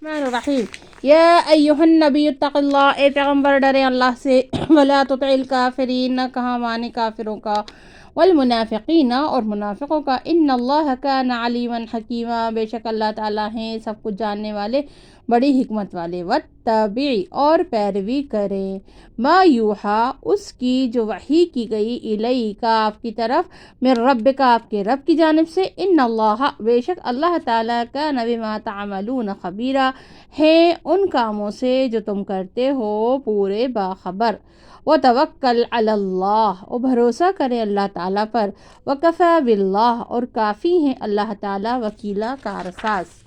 الرحمن الرحیم یا ایہا النبی اتق اللہ، اے پیغمبر ڈرے اللہ سے، ولا تطع الکافرین، نہ کہاں مانے کافروں کا، والمنافقین اور منافقوں کا، ان اللہ کان علیما حکیما، بے شک اللہ تعالیٰ ہیں سب کچھ جاننے والے، بڑی حکمت والے، واتبعی اور پیروی کریں، ما یوحا اس کی جو وحی کی گئی، الیک آپ کی طرف، من ربک آپ کے رب کی جانب سے، ان اللہ بے شک اللہ تعالیٰ کان بما تعملون خبیرا ہے ان کاموں سے جو تم کرتے ہو پورے باخبر، وتوکل علی اللہ اور بھروسہ کرے اللہ تعالیٰ پر، وکفی باللہ اور کافی ہیں اللہ تعالیٰ وکیلا کارساز۔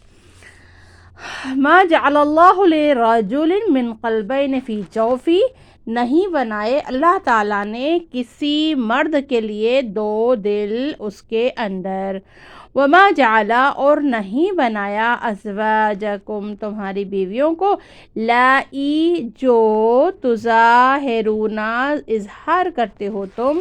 ما جعل اللہ لرجل من قلبین فی جوفی، نہیں بنائے اللہ تعالیٰ نے کسی مرد کے لیے دو دل اس کے اندر، وما جعل اور نہیں بنایا ازواجکم تمہاری بیویوں کو، لائی جو تظاہرون اظہار کرتے ہو تم،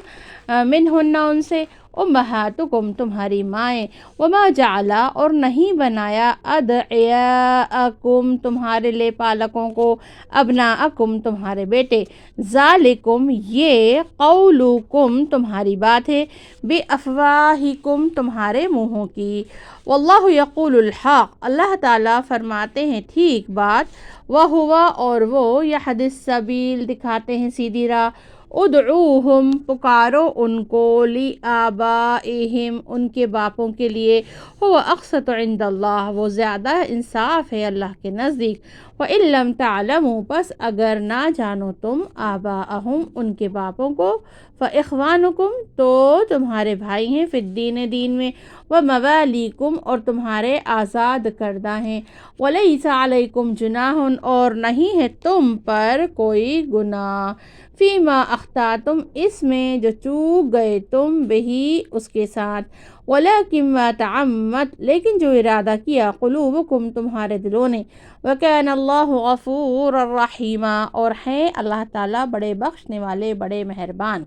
منہن ان سے، امہاتکم تمہاری مائیں، وما جعل اور نہیں بنایا ادعیاءکم تمہارے لے پالکوں کو، ابناءکم تمہارے بیٹے، ذالکم یہ قولکم تمہاری بات ہے، بے افواہکم تمہارے منہوں کی، واللہ یقول الحق اللہ تعالیٰ فرماتے ہیں ٹھیک بات، وہو اور وہ یہدی السبیل دکھاتے ہیں سیدھی راہ، ادعوہم پکارو ان کو، لآبائہم ان کے باپوں کے لیے، هو اقسط عند اللہ وہ زیادہ انصاف ہے اللہ کے نزدیک، وَإِن لَّمْ تَعْلَمُوا پس اگر نہ جانو تم آباءہم ان کے باپوں کو، فإخوانکم تو تمہارے بھائی ہیں، فی الدین دین میں، وموالیکم اور تمہارے آزاد کردہ ہیں، ولیس علیکم جناح اور نہیں ہے تم پر کوئی گناہ، فیما اخطأتم اس میں جو چوک گئے تم بہی اس کے ساتھ، ولیکن ما تعمد لیکن جو ارادہ کیا، قلوبکم تمہارے دلوں نے، وکان اللہ غفورا رحیما اور ہیں اللہ تعالیٰ بڑے بخشنے والے بڑے مہربان۔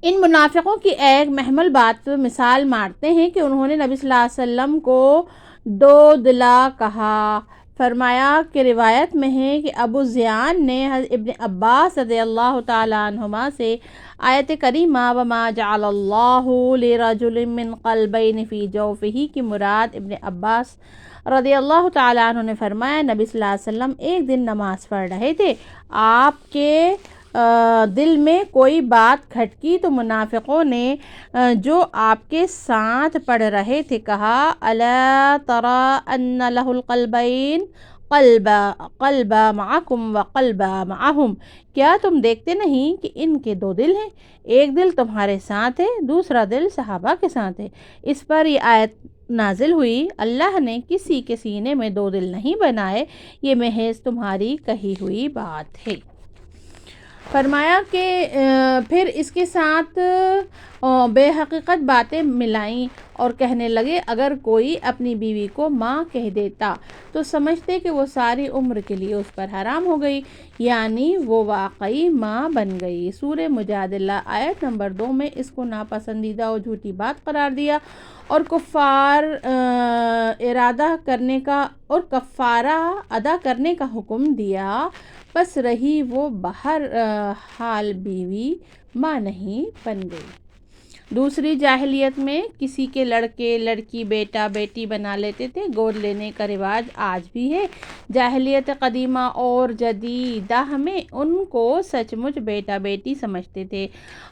ان منافقوں کی ایک محمل بات مثال مارتے ہیں کہ انہوں نے نبی صلی اللہ علیہ وسلم کو دو دلا کہا، فرمایا کہ روایت میں ہے کہ ابو زیان نے ابن عباس رضی اللہ تعالیٰ عنہما سے آیت کریمہ وما جعل اللہ لرجل من قلبین فی جوفہ کی مراد ابن عباس رضی اللہ تعالیٰ عنہ نے فرمایا نبی صلی اللہ علیہ وسلم ایک دن نماز پڑھ رہے تھے، آپ کے دل میں کوئی بات کھٹکی تو منافقوں نے جو آپ کے ساتھ پڑھ رہے تھے کہا، الا تری ان لہ القلبین قلب معکم وقلب معہم، کیا تم دیکھتے نہیں کہ ان کے دو دل ہیں، ایک دل تمہارے ساتھ ہے دوسرا دل صحابہ کے ساتھ ہے۔ اس پر یہ آیت نازل ہوئی، اللہ نے کسی کے سینے میں دو دل نہیں بنائے، یہ محض تمہاری کہی ہوئی بات ہے۔ فرمایا کہ پھر اس کے ساتھ بے حقیقت باتیں ملائیں اور کہنے لگے اگر کوئی اپنی بیوی کو ماں کہہ دیتا تو سمجھتے کہ وہ ساری عمر کے لیے اس پر حرام ہو گئی، یعنی وہ واقعی ماں بن گئی۔ سورہ مجادلہ آیت نمبر 2 میں اس کو ناپسندیدہ اور جھوٹی بات قرار دیا اور کفارہ ادا کرنے کا حکم دیا، بس رہی وہ بہر حال بیوی ماں نہیں بن گئی۔ دوسری جاہلیت میں کسی کے لڑکے لڑکی بیٹا بیٹی بنا لیتے تھے، گود لینے کا رواج آج بھی ہے۔ جاہلیت قدیمہ اور جدیدہ میں ان کو سچ مچ بیٹا بیٹی سمجھتے تھے۔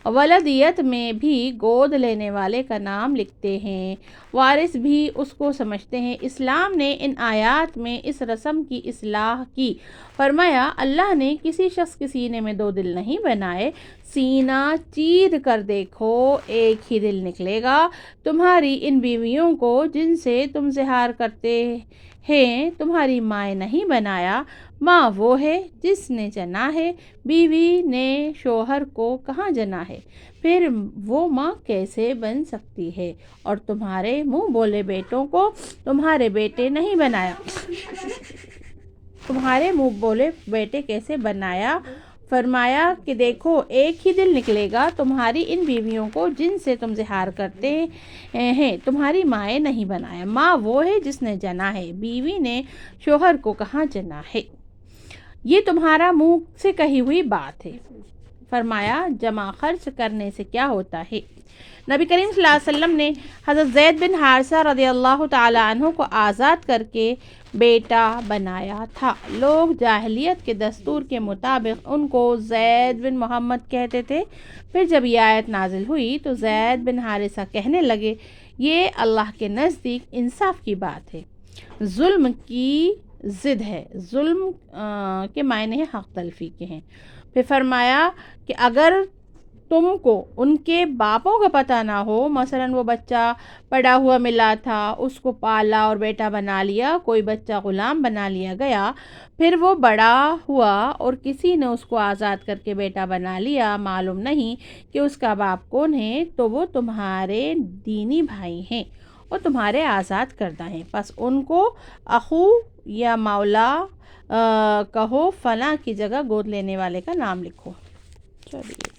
ولدیت میں بھی گود لینے والے کا نام لکھتے ہیں، وارث بھی اس کو سمجھتے ہیں۔ اسلام نے ان آیات میں اس رسم کی اصلاح کی، فرمایا اللہ نے کسی شخص کے سینے میں دو دل نہیں بنائے، سینہ چیر کر دیکھو ایک ہی دل نکلے گا۔ تمہاری ان بیویوں کو جن سے تم زہار کرتے ہیں تمہاری مائیں نہیں بنایا، ماں وہ ہے جس نے جنا ہے، بیوی نے شوہر کو کہاں جنا ہے، پھر وہ ماں کیسے بن سکتی ہے، اور تمہارے منہ بولے بیٹوں کو تمہارے بیٹے نہیں بنایا، تمہارے منہ بولے بیٹے کیسے بنایا، فرمایا کہ دیکھو ایک ہی دل نکلے گا تمہاری ان بیویوں کو جن سے تم زہار کرتے ہیں تمہاری مائیں نہیں بنایا۔ ماں وہ ہے جس نے جنا ہے، بیوی نے شوہر کو کہاں جنا ہے۔ یہ تمہارا منہ سے کہی ہوئی بات ہے۔ فرمایا جمع خرچ کرنے سے کیا ہوتا ہے؟ نبی کریم صلی اللہ علیہ وسلم نے حضرت زید بن حارثہ رضی اللہ تعالی عنہ کو آزاد کر کے بیٹا بنایا تھا۔ لوگ جاہلیت کے دستور کے مطابق ان کو زید بن محمد کہتے تھے۔ پھر جب یہ آیت نازل ہوئی تو زید بن حارثہ کہنے لگے یہ اللہ کے نزدیک انصاف کی بات ہے، ظلم کی ضد ہے۔ ظلم کے معنی حق تلفی کے ہیں۔ پھر فرمایا کہ اگر تم کو ان کے باپوں کا پتہ نہ ہو، مثلا وہ بچہ پڑا ہوا ملا تھا، اس کو پالا اور بیٹا بنا لیا، کوئی بچہ غلام بنا لیا گیا، پھر وہ بڑا ہوا اور کسی نے اس کو آزاد کر کے بیٹا بنا لیا، معلوم نہیں کہ اس کا باپ کون ہے، تو وہ تمہارے دینی بھائی ہیں اور تمہارے آزاد کردہ ہیں، پس ان کو اخو یا مولا کہو، فلاں کی جگہ گود لینے والے کا نام لکھو۔ چلیے